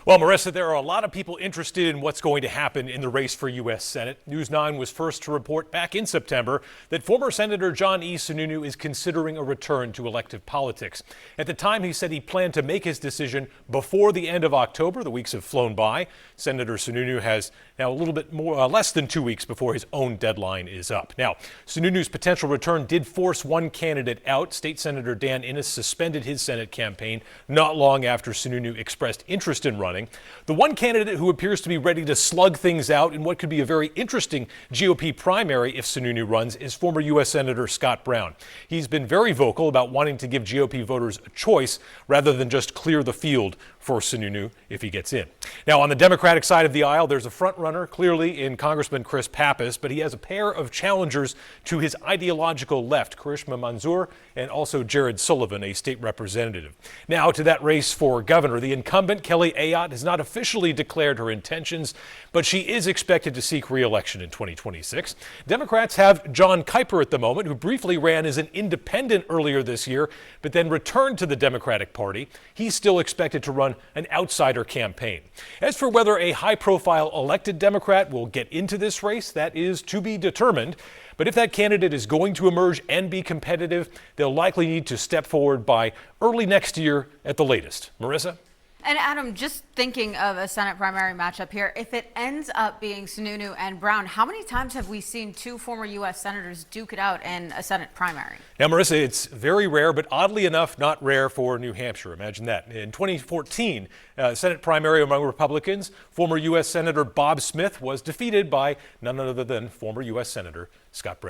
Well, Marissa, there are a lot of people interested in what's going to happen in the race for U.S. Senate. News 9 was first to report back in September that former Senator John E. Sununu is considering a return to elective politics. At the time, he said he planned to make his decision before the end of October. The weeks have flown by. Senator Sununu has now a little bit more, less than 2 weeks before his own deadline is up. Now, Sununu's potential return did force one candidate out. State Senator Dan Innes suspended his Senate campaign not long after Sununu expressed interest in running. The one candidate who appears to be ready to slug things out in what could be a very interesting GOP primary if Sununu runs is former U.S. Senator Scott Brown. He's been very vocal about wanting to give GOP voters a choice rather than just clear the field for Sununu if he gets in. Now, on the Democratic side of the aisle, there's a front runner clearly in Congressman Chris Pappas, but he has a pair of challengers to his ideological left, Karishma Manzoor and also Jared Sullivan, a state representative. Now to that race for governor. The incumbent, Kelly Ayotte, has not officially declared her intentions, but she is expected to seek re-election in 2026. Democrats have John Kuiper at the moment, who briefly ran as an independent earlier this year, but then returned to the Democratic Party. He's still expected to run an outsider campaign. As for whether a high-profile elected Democrat will get into this race, that is to be determined. But if that candidate is going to emerge and be competitive, they'll likely need to step forward by early next year at the latest. Marissa? And Adam, just thinking of a Senate primary matchup here, if it ends up being Sununu and Brown, how many times have we seen two former U.S. senators duke it out in a Senate primary? Now, Marissa, it's very rare, but oddly enough, not rare for New Hampshire. Imagine that. In 2014, Senate primary among Republicans, former U.S. Senator Bob Smith was defeated by none other than former U.S. Senator Scott Brown.